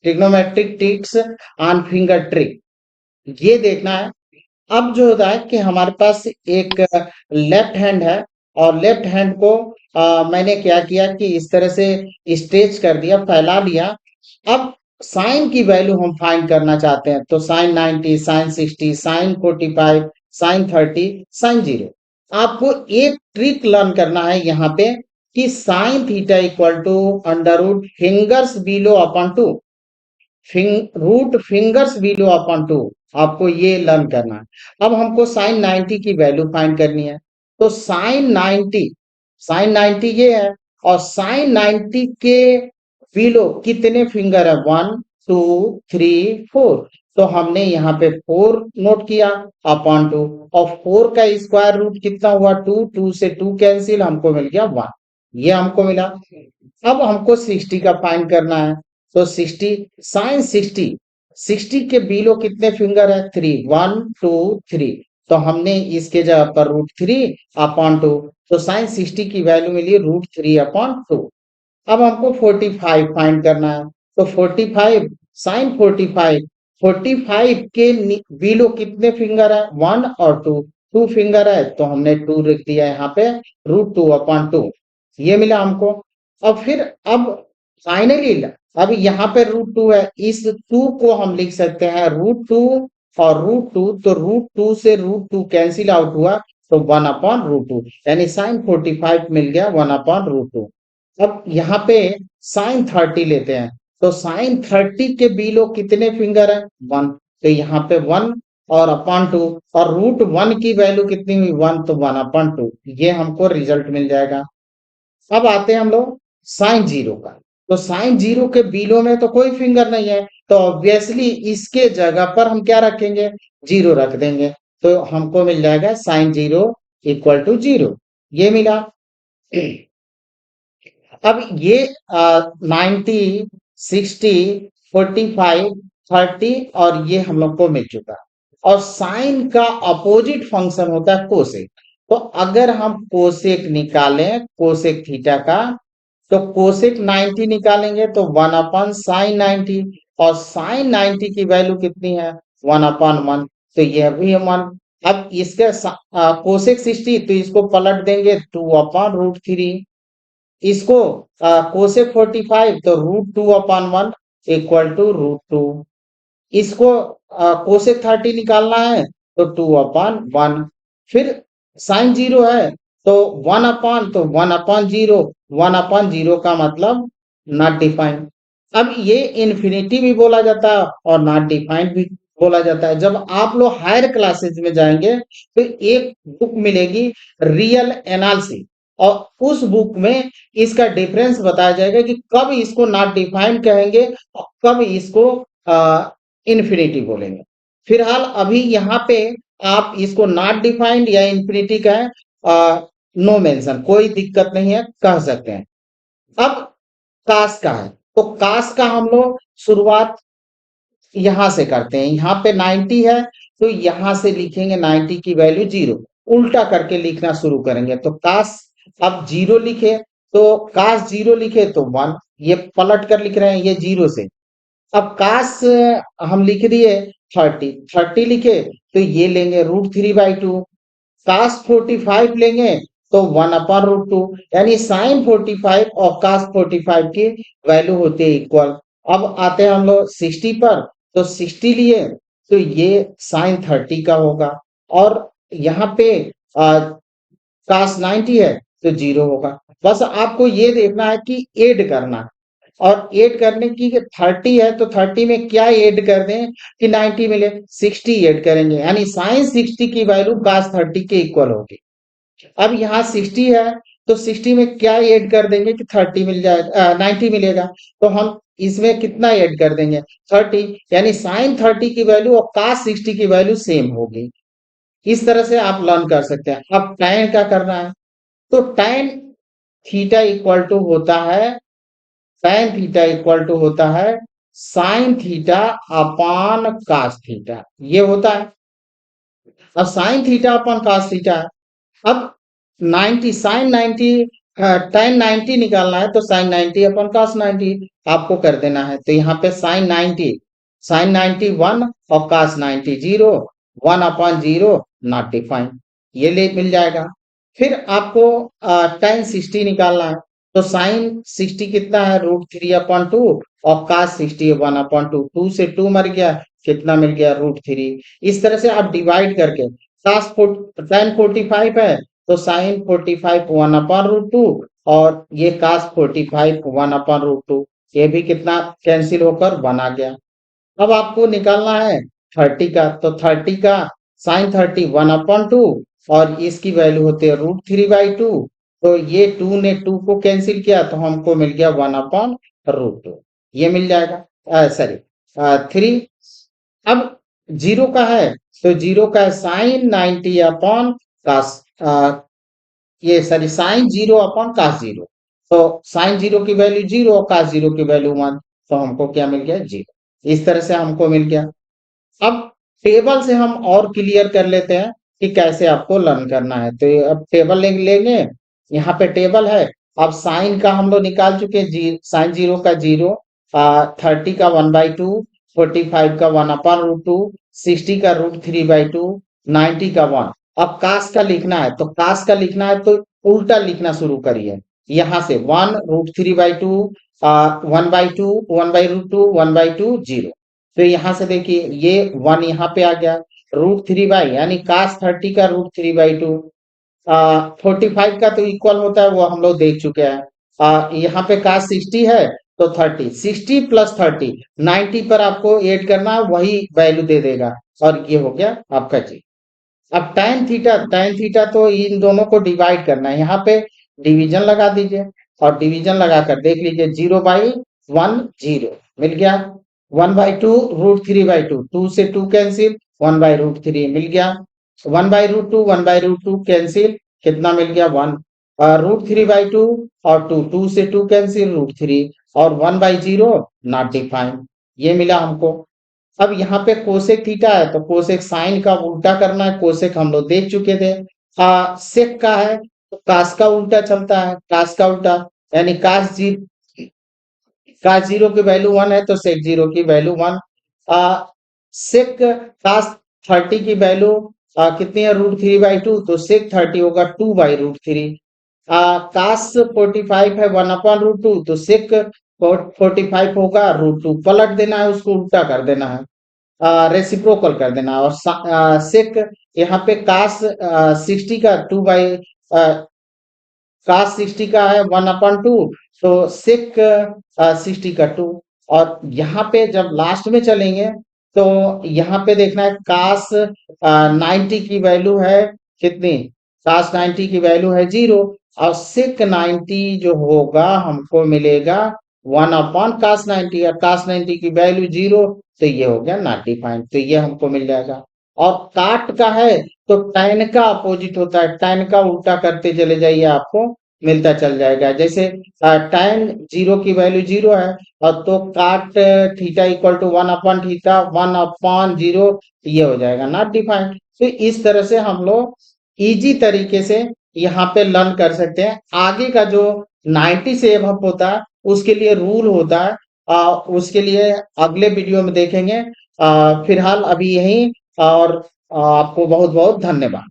Trigonometric tricks on finger trick, ये देखना है। अब जो होता है कि हमारे पास एक लेफ्ट हैंड है और लेफ्ट हैंड को मैंने क्या किया कि इस तरह से स्ट्रेच कर दिया, फैला लिया। अब साइन की वैल्यू हम फाइंड करना चाहते हैं, तो sine 90, sine 60, sine 45, sine 30, sine 0। आपको एक ट्रिक लर्न करना है यहाँ पे कि sine theta equal to under root fingers below upon two, root fingers below upon two, आपको ये लर्न करना है। अब हमको साइन 90 की वैल्यू फाइंड करनी है, तो साइन 90 ये है, और साइन 90 के बिलो कितने फिंगर है, 1 2 3 4, तो हमने यहाँ पे 4 नोट किया अपॉन टू, और 4 का स्क्वायर रूट कितना हुआ, 2, 2 से 2 कैंसिल, हमको मिल गया 1, ये हमको मिला। अब हमको 60 का फाइंड करना है, तो 60 साइन 60 के बिलो कितने फिंगर है, 3, 1 2 3, तो हमने इसके जगह पर रूट 3 अपॉन टू, तो साइन 60 की वैल्यू मिली रूट 3 अपॉन टू। अब हमको 45 फाइंड करना है, तो 45 साइन 45 के बिलो कितने फिंगर है, 1 और 2, 2 फिंगर है, तो हमने 2 लिख दिया यहाँ पे, रूट 2 अपॉन 2, ये मिला हमको। अब फिर अब फाइनली अब यहाँ पे रूट 2 है, इस 2 को हम लिख सकते हैं रूट 2 और रूट 2, तो रूट 2 से रूट 2 कैंसिल आउट हुआ, तो 1 अपॉन रूट 2, यानी साइन 45 मिल गया 1 अपॉन रूट 2। अब यहाँ पे साइन 30 लेते हैं, तो साइन 30 के बिलो कितने फिंगर है, 1, तो यहाँ पे 1 और अपॉन 2, और रूट 1 की वैल्यू कितनी हुई, 1, तो 1 अपॉन 2, ये हमको रिजल्ट मिल जाएगा। अब आते हैं हम लोग साइन 0 का, तो साइन 0 के बिलो में तो कोई फिंगर नहीं है, तो ऑब्वियसली इसके जगह पर हम क्या रखेंगे, 0 रख देंगे, तो हमको मिल जाएगा साइन 0 इक्वल टू 0, ये मिला। अब ये 90, 60, 45, 30 और ये हम लोग को मिल चुका। और साइन का अपोजिट फंक्शन होता है कोसेक, तो अगर हम कोसेक निकालें, कोसेक थीटा का, तो कोसेक 90 निकालेंगे तो 1 अपॉन साइन 90, और साइन 90 की वैल्यू कितनी है, 1 अपॉन 1, तो यह भी हम 1। अब इसके कोसेक 60, तो इसको पलट देंगे 2 अपॉन रूट 3, इसको कोसेक 45, तो root 2 upon 1 equal to root 2, इसको कोसेक 30 निकालना है, तो 2 अपॉन 1, फिर साइन 0 है, तो 1 अपॉन, तो 1 अपॉन 0, 1 अपॉन 0 का मतलब नॉट डिफाइंड। अब ये इन्फिनिटी भी बोला जाता है और नॉट डिफाइंड भी बोला जाता है। जब आप लोग हायर क्लासेस में जाएंगे तो एक बुक मिलेगी, रियल एनालिसिस, और उस बुक में इसका डिफरेंस बताया जाएगा कि कब इसको नॉट डिफाइंड कहेंगे और कब इसको इन्फिनिटी बोलेंगे। फिलहाल अभी यहाँ पे आप इसको नॉट डिफाइंड या इन्फिनिटी कहें, नो मेंशन, कोई दिक्कत नहीं है, कह सकते हैं। अब कास का है, तो कास का हम लोग शुरुआत यहां से करते हैं, यहाँ पे 90 है, तो यहां से लिखेंगे 90 की वैल्यू 0, उल्टा करके लिखना शुरू करेंगे, तो कास अब 0 लिखे, तो कास 0 लिखे तो 1, ये पलट कर लिख रहे हैं ये 0 से। अब काश हम लिख दिए 30 लिखे, तो ये लेंगे रूट 3/2, काश 45 लेंगे तो 1 अपॉन रूट 2, यानी साइन 45 और काश 45 की वैल्यू होती है इक्वल। अब आते हैं हम लोग 60 पर, तो 60 लिए, तो ये साइन 30 का होगा, और यहाँ पे काश 90 है तो 0 होगा। बस आपको ये देखना है कि ऐड करना है, और ऐड करने की 30 है, तो 30 में क्या ऐड कर दें कि 90 मिले, 60 ऐड करेंगे, यानी साइन 60 की वैल्यू कास 30 के इक्वल होगी। अब यहाँ 60 है, तो 60 में क्या ऐड कर देंगे कि 30 मिल जाएगा, 90 मिलेगा, तो हम इसमें कितना ऐड कर देंगे, 30, यानी साइन 30 की वैल्यू और कास 60 की वैल्यू सेम होगी। इस तरह से आप लर्न कर सकते हैं। अब tan क्या करना है, तो tan थीटा इक्वल टू होता है, tan थीटा इक्वल टू होता है sine theta upon cos theta, ये होता है। अब sine theta upon cos theta, अब 90 साइन 90 tan 90 निकालना है तो sin 90 अपन cos 90 आपको कर देना है। तो यहाँ पे sin 90 1 और cos 90 0, 1/0 नॉट डिफाइंड, ये ले मिल जाएगा। फिर आपको tan 60 निकालना है तो sin 60 कितना है, √3/2 और cos 60 1/2, 2 से 2 मर गया, कितना मिल गया, √3। इस तरह से आप डिवाइड करके tan 45 है तो साइन 45 1/√2 और ये cos 45 1/√2, ये भी कितना कैंसिल होकर बना गया। अब आपको निकालना है 30 का, तो 30 का साइन 30 1/2 और इसकी वैल्यू होती है √3/2। तो ये 2 ने 2 को कैंसिल किया तो हमको मिल गया 1/√2, ये मिल जाएगा। सॉरी 3। अब जीरो का है तो जीरो का साइन 90 अपॉन कास, ये सॉरी साइन 0 अपॉन कास 0। तो साइन 0 की वैल्यू 0 और कास 0 की वैल्यू 1, तो हमको क्या मिल गया, 0। इस तरह से हमको मिल गया। अब टेबल से हम और क्लियर कर लेते हैं कि कैसे आपको लर्न करना है। तो अब टेबल लेंगे, यहाँ पे टेबल है। अब साइन का हम लोग निकाल चुके हैं, साइन 0 का 0, 30 का 1/2, 45 का 1/√2, 60 का √3/2, 90 का 1। अब कास का लिखना है तो कास का लिखना है तो उल्टा लिखना शुरू करिए, यहाँ से 1 √3/2, 1/2, 1/√2, 1/2, 0। तो यहाँ से देखिए ये 1 यहाँ पे आ गया, √3 यानी cos 30 का √3/2, 45 का तो इक्वल होता है, वो हम लोग देख चुके हैं। यहाँ पे cos 60 है तो 30, 60 प्लस 30, 90 पर आपको ऐड करना है, वही वैल्यू दे देगा और ये हो गया आपका जी। अब tan थीटा तो इन दोनों को डिवाइड करना है, यहाँ पे डिवीजन लगा दीजिए और डिवीजन लगाकर देख लीजिए, 0/1 0 मिल गया, 1/2 √3/2, 2 से 2 कैंसिल, 1/√3 मिल गया, 1/√2 1/√2 कैंसिल, कितना मिल गया, 1, √3/2 और 2, 2 से 2 कैंसिल, √3 और 1/0 नॉट डिफाइंड, ये मिला हमको। अब यहाँ पे कोसेक थीटा है तो कोसेक साइन का उल्टा करना है, कोसेक हम लोग देख चुके थे। सेक का है तो कास का उल्टा चलता है, कास का उल्टा यानी कास 0 की वैल्यू 1 है तो सेक 0 की वैल्यू 1। सेक कास 30 की वैल्यू कितनी है, √3/2, तो सेक 30 होगा 2/√3। कास 45 है 1/√2 तो सेक 45 होगा √2, पलट देना है, उसको उल्टा कर देना है, रेसिप्रोकल कर देना। और सेक यहाँ पे कास 60 का 2 बाई कास 60 का है 1/2, तो सेक 60 का 2। और यहाँ पे जब लास्ट में चलेंगे तो यहाँ पे देखना है कास 90 की वैल्यू है कितनी, कास 90 की वैल्यू है 0 और सेक 90 जो होगा हमको मिलेगा 1/कास 90, और कास 90 की वैल्यू 0, तो ये हो गया नॉट डिफाइंड, तो ये हमको मिल जाएगा। और काट का है तो टैन का अपोजिट होता है, टैन का उल्टा करते चले जाइए, आपको मिलता चल जाएगा। जैसे टैन 0 की वैल्यू 0 है और तो काट थीटा इक्वल टू 1/थीटा 1/0, ये हो जाएगा नॉट डिफाइंड। तो इस तरह से हम लोग इजी तरीके से यहाँ पे लर्न कर सकते हैं। आगे का जो 90 से एबव होता है उसके लिए रूल होता है, उसके लिए अगले वीडियो में देखेंगे। फिलहाल अभी यही, और आपको बहुत बहुत धन्यवाद।